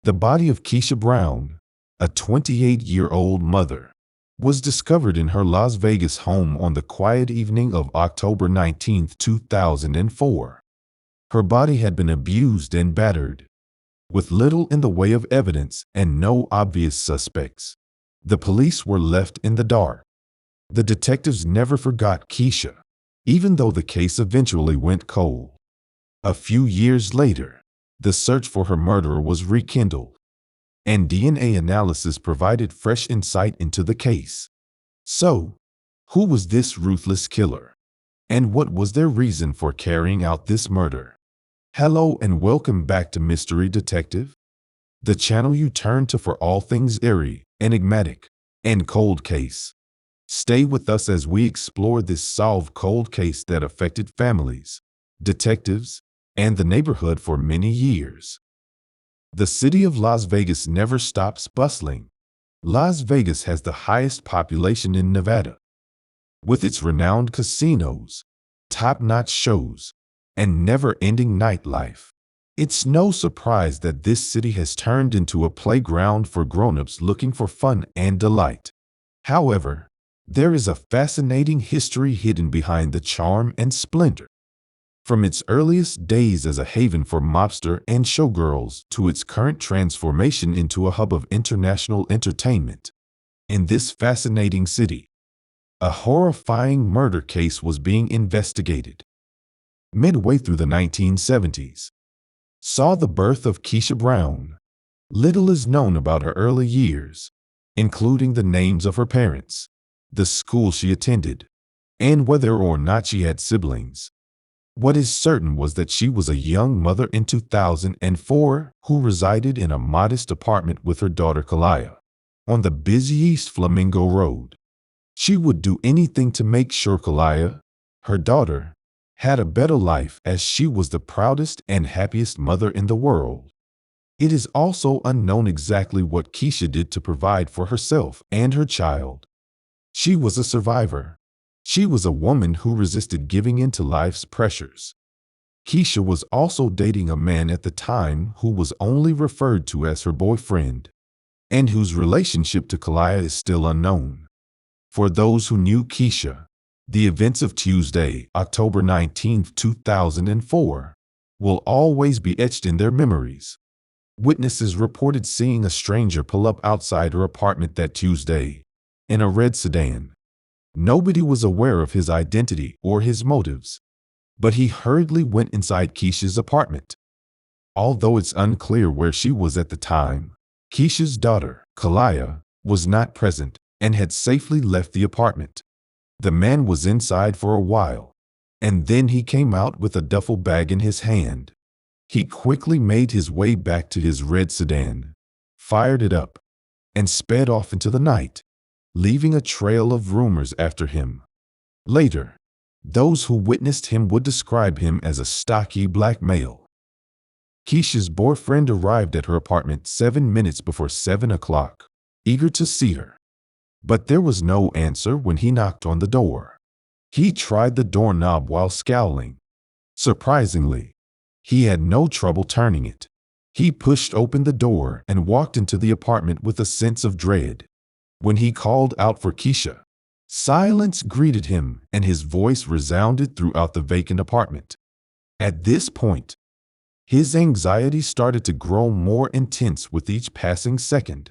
The body of Keisha Brown, a 28-year-old mother, was discovered in her Las Vegas home on the quiet evening of October 19, 2004. Her body had been abused and battered, with little in the way of evidence and no obvious suspects. The police were left in the dark. The detectives never forgot Keisha, even though the case eventually went cold. A few years later, the search for her murderer was rekindled, and DNA analysis provided fresh insight into the case. So, who was this ruthless killer? And what was their reason for carrying out this murder? Hello and welcome back to Mystery Detective, the channel you turn to for all things eerie, enigmatic, and cold case. Stay with us as we explore this solved cold case that affected families, detectives, and the neighborhood for many years. The city of Las Vegas never stops bustling. Las Vegas has the highest population in Nevada. With its renowned casinos, top-notch shows, and never-ending nightlife, it's no surprise that this city has turned into a playground for grown-ups looking for fun and delight. However, there is a fascinating history hidden behind the charm and splendor. From its earliest days as a haven for mobster and showgirls to its current transformation into a hub of international entertainment, in this fascinating city, a horrifying murder case was being investigated. Midway through the 1970s, saw the birth of Keisha Brown. Little is known about her early years, including the names of her parents, the school she attended, and whether or not she had siblings. What is certain was that she was a young mother in 2004 who resided in a modest apartment with her daughter Kalaya on the busy East Flamingo Road. She would do anything to make sure Kalaya, her daughter, had a better life, as she was the proudest and happiest mother in the world. It is also unknown exactly what Keisha did to provide for herself and her child. She was a survivor. She was a woman who resisted giving in to life's pressures. Keisha was also dating a man at the time who was only referred to as her boyfriend, and whose relationship to Kalaya is still unknown. For those who knew Keisha, the events of Tuesday, October 19, 2004, will always be etched in their memories. Witnesses reported seeing a stranger pull up outside her apartment that Tuesday in a red sedan. Nobody was aware of his identity or his motives, but he hurriedly went inside Keisha's apartment. Although it's unclear where she was at the time, Keisha's daughter, Kalaya, was not present and had safely left the apartment. The man was inside for a while, and then he came out with a duffel bag in his hand. He quickly made his way back to his red sedan, fired it up, and sped off into the night, leaving a trail of rumors after him. Later, those who witnessed him would describe him as a stocky black male. Keisha's boyfriend arrived at her apartment 7 minutes before 7 o'clock, eager to see her. But there was no answer when he knocked on the door. He tried the doorknob while scowling. Surprisingly, he had no trouble turning it. He pushed open the door and walked into the apartment with a sense of dread. When he called out for Keisha, silence greeted him and his voice resounded throughout the vacant apartment. At this point, his anxiety started to grow more intense with each passing second.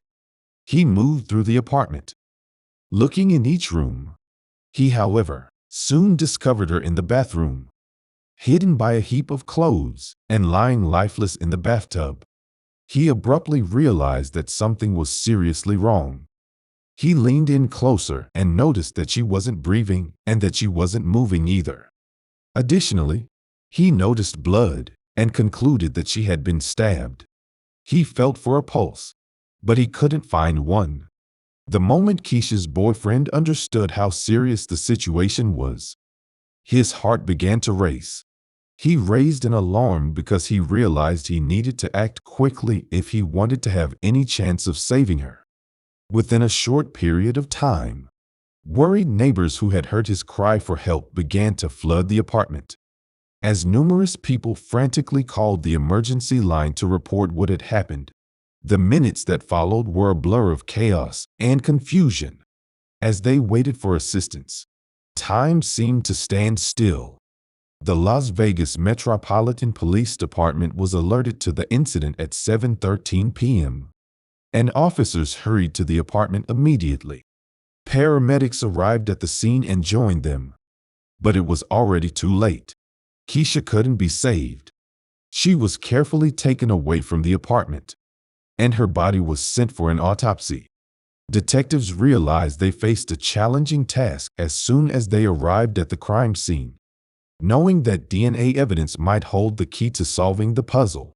He moved through the apartment, looking in each room. He, however, soon discovered her in the bathroom, hidden by a heap of clothes and lying lifeless in the bathtub. He abruptly realized that something was seriously wrong. He leaned in closer and noticed that she wasn't breathing and that she wasn't moving either. Additionally, he noticed blood and concluded that she had been stabbed. He felt for a pulse, but he couldn't find one. The moment Keisha's boyfriend understood how serious the situation was, his heart began to race. He raised an alarm because he realized he needed to act quickly if he wanted to have any chance of saving her. Within a short period of time, worried neighbors who had heard his cry for help began to flood the apartment. As numerous people frantically called the emergency line to report what had happened, The minutes that followed were a blur of chaos and confusion. As they waited for assistance, time seemed to stand still. The Las Vegas Metropolitan Police Department was alerted to the incident at 7:13 p.m., and officers hurried to the apartment immediately. Paramedics arrived at the scene and joined them, but it was already too late. Keisha couldn't be saved. She was carefully taken away from the apartment, and her body was sent for an autopsy. Detectives realized they faced a challenging task as soon as they arrived at the crime scene. Knowing that DNA evidence might hold the key to solving the puzzle,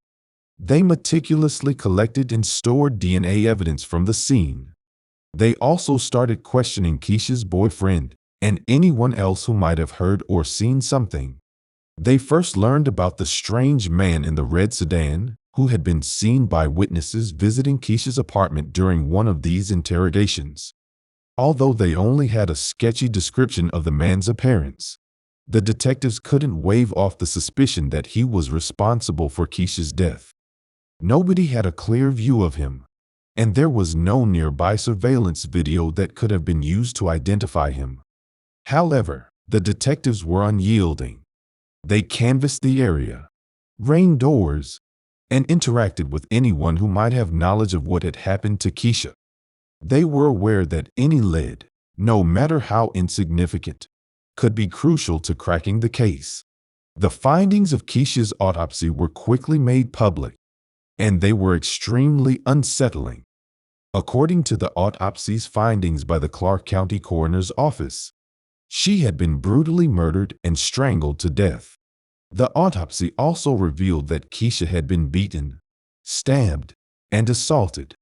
they meticulously collected and stored DNA evidence from the scene. They also started questioning Keisha's boyfriend and anyone else who might have heard or seen something. They first learned about the strange man in the red sedan who had been seen by witnesses visiting Keisha's apartment during one of these interrogations. Although they only had a sketchy description of the man's appearance, the detectives couldn't wave off the suspicion that he was responsible for Keisha's death. Nobody had a clear view of him, and there was no nearby surveillance video that could have been used to identify him. However, the detectives were unyielding. They canvassed the area, rang doors, and interacted with anyone who might have knowledge of what had happened to Keisha. They were aware that any lead, no matter how insignificant, could be crucial to cracking the case. The findings of Keisha's autopsy were quickly made public, and they were extremely unsettling. According to the autopsy's findings by the Clark County Coroner's Office, she had been brutally murdered and strangled to death. The autopsy also revealed that Keisha had been beaten, stabbed, and assaulted.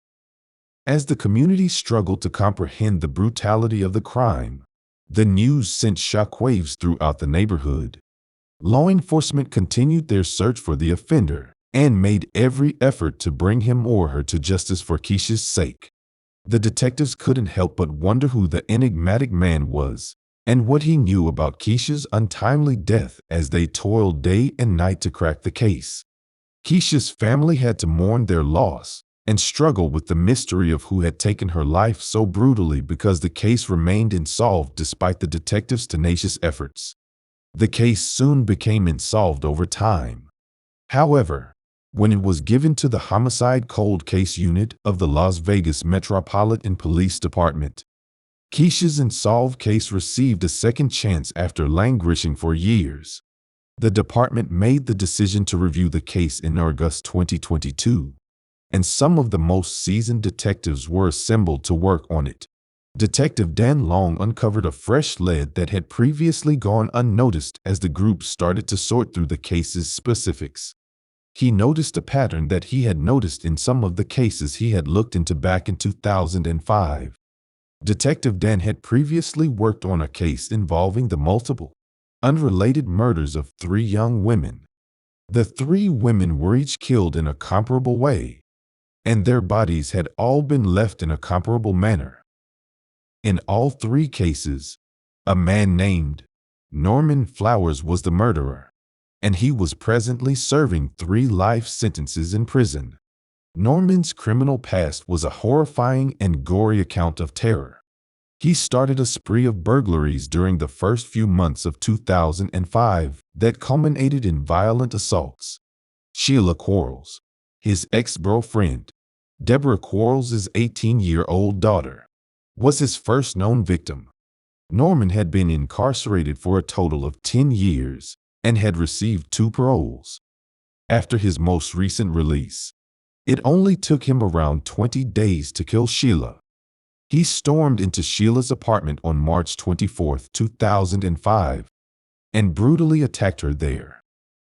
As the community struggled to comprehend the brutality of the crime, the news sent shockwaves throughout the neighborhood. Law enforcement continued their search for the offender and made every effort to bring him or her to justice for Keisha's sake. The detectives couldn't help but wonder who the enigmatic man was and what he knew about Keisha's untimely death as they toiled day and night to crack the case. Keisha's family had to mourn their loss and struggle with the mystery of who had taken her life so brutally because the case remained unsolved despite the detectives' tenacious efforts. The case soon became unsolved over time. However, when it was given to the Homicide Cold Case Unit of the Las Vegas Metropolitan Police Department, Keisha's unsolved case received a second chance after languishing for years. The department made the decision to review the case in August 2022, and some of the most seasoned detectives were assembled to work on it. Detective Dan Long uncovered a fresh lead that had previously gone unnoticed as the group started to sort through the case's specifics. He noticed a pattern that he had noticed in some of the cases he had looked into back in 2005. Detective Dan had previously worked on a case involving the multiple, unrelated murders of 3 young women. The 3 women were each killed in a comparable way, and their bodies had all been left in a comparable manner. In all 3 cases, a man named Norman Flowers was the murderer, and he was presently serving 3 life sentences in prison. Norman's criminal past was a horrifying and gory account of terror. He started a spree of burglaries during the first few months of 2005 that culminated in violent assaults. Sheila Quarles, his ex-girlfriend, Deborah Quarles' 18-year-old daughter, was his first known victim. Norman had been incarcerated for a total of 10 years and had received 2 paroles. After his most recent release, it only took him around 20 days to kill Sheila. He stormed into Sheila's apartment on March 24, 2005, and brutally attacked her there.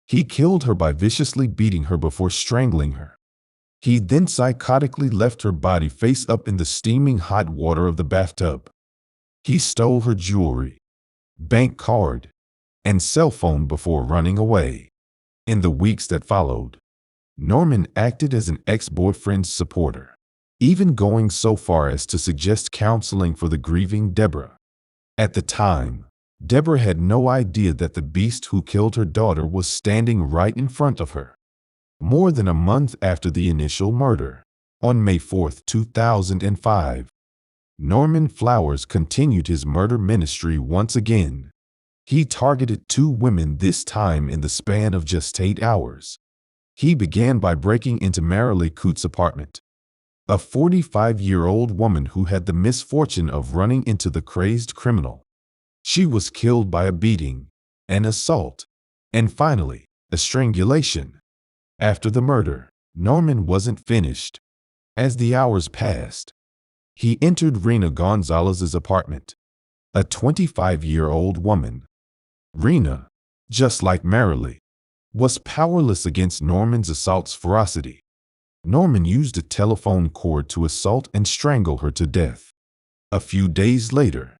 He killed her by viciously beating her before strangling her. He then psychotically left her body face up in the steaming hot water of the bathtub. He stole her jewelry, bank card, and cell phone before running away. In the weeks that followed, Norman acted as an ex-boyfriend's supporter, even going so far as to suggest counseling for the grieving Deborah. At the time, Deborah had no idea that the beast who killed her daughter was standing right in front of her. More than a month after the initial murder, On May 4, 2005, Norman Flowers continued his murder ministry once again. He targeted 2 women, this time in the span of just 8 hours. He began by breaking into Marilee Coote's apartment, a 45-year-old woman who had the misfortune of running into the crazed criminal. She was killed by a beating, an assault, and finally, a strangulation. After the murder, Norman wasn't finished. As the hours passed, he entered Rena Gonzalez's apartment, a 25-year-old woman. Rena, just like Marilee, was powerless against Norman's assault's ferocity. Norman used a telephone cord to assault and strangle her to death. A few days later,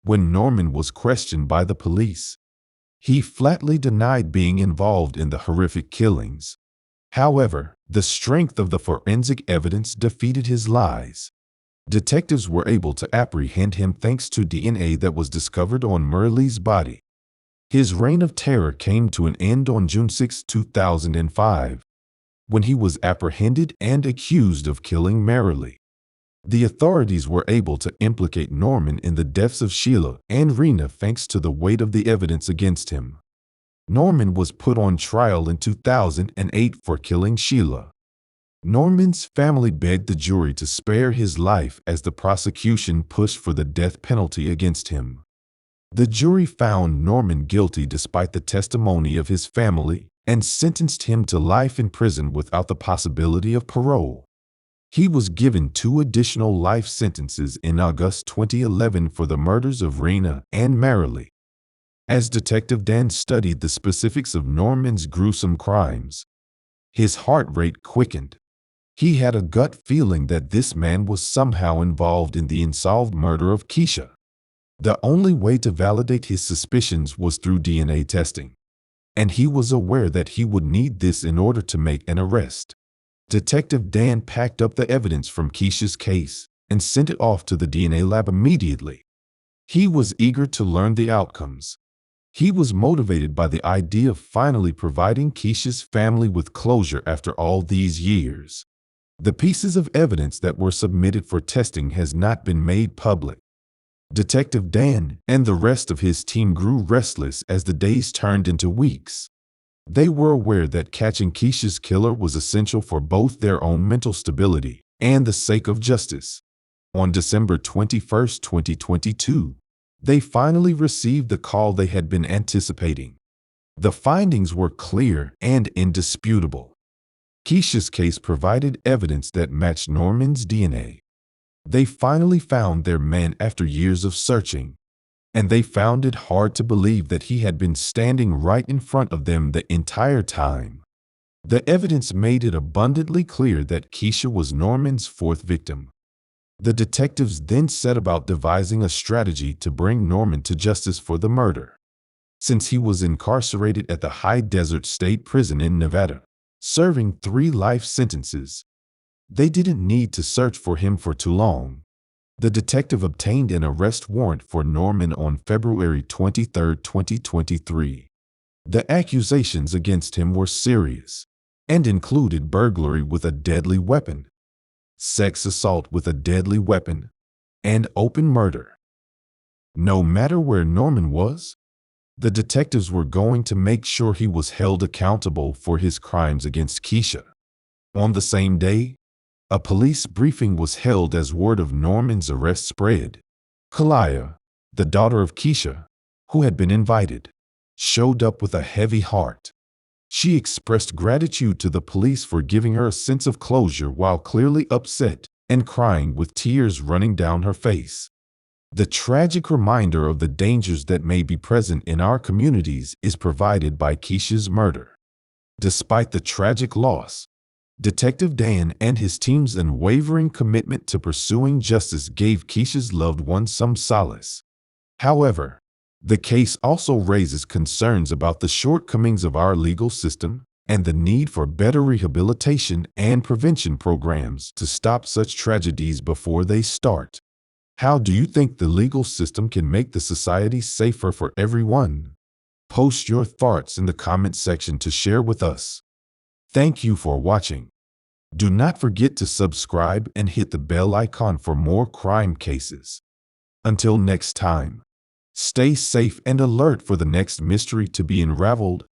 when Norman was questioned by the police, he flatly denied being involved in the horrific killings. However, the strength of the forensic evidence defeated his lies. Detectives were able to apprehend him thanks to DNA that was discovered on Marilee's body. His reign of terror came to an end on June 6, 2005, when he was apprehended and accused of killing Marilee. The authorities were able to implicate Norman in the deaths of Sheila and Rena thanks to the weight of the evidence against him. Norman was put on trial in 2008 for killing Sheila. Norman's family begged the jury to spare his life as the prosecution pushed for the death penalty against him. The jury found Norman guilty despite the testimony of his family and sentenced him to life in prison without the possibility of parole. He was given 2 additional life sentences in August 2011 for the murders of Rena and Marilee. As Detective Dan studied the specifics of Norman's gruesome crimes, his heart rate quickened. He had a gut feeling that this man was somehow involved in the unsolved murder of Keisha. The only way to validate his suspicions was through DNA testing, and he was aware that he would need this in order to make an arrest. Detective Dan packed up the evidence from Keisha's case and sent it off to the DNA lab immediately. He was eager to learn the outcomes. He was motivated by the idea of finally providing Keisha's family with closure after all these years. The pieces of evidence that were submitted for testing has not been made public. Detective Dan and the rest of his team grew restless as the days turned into weeks. They were aware that catching Keisha's killer was essential for both their own mental stability and the sake of justice. On December 21, 2022, they finally received the call they had been anticipating. The findings were clear and indisputable. Keisha's case provided evidence that matched Norman's DNA. They finally found their man after years of searching, and they found it hard to believe that he had been standing right in front of them the entire time. The evidence made it abundantly clear that Keisha was Norman's 4th victim. The detectives then set about devising a strategy to bring Norman to justice for the murder. Since he was incarcerated at the High Desert State Prison in Nevada, serving 3 life sentences, they didn't need to search for him for too long. The detective obtained an arrest warrant for Norman on February 23, 2023. The accusations against him were serious and included burglary with a deadly weapon, sex assault with a deadly weapon, and open murder. No matter where Norman was, the detectives were going to make sure he was held accountable for his crimes against Keisha. On the same day, a police briefing was held as word of Norman's arrest spread. Kalia, the daughter of Keisha, who had been invited, showed up with a heavy heart. She expressed gratitude to the police for giving her a sense of closure while clearly upset and crying with tears running down her face. The tragic reminder of the dangers that may be present in our communities is provided by Keisha's murder. Despite the tragic loss, Detective Dan and his team's unwavering commitment to pursuing justice gave Keisha's loved ones some solace. However, the case also raises concerns about the shortcomings of our legal system and the need for better rehabilitation and prevention programs to stop such tragedies before they start. How do you think the legal system can make the society safer for everyone? Post your thoughts in the comment section to share with us. Thank you for watching. Do not forget to subscribe and hit the bell icon for more crime cases. Until next time, stay safe and alert for the next mystery to be unraveled.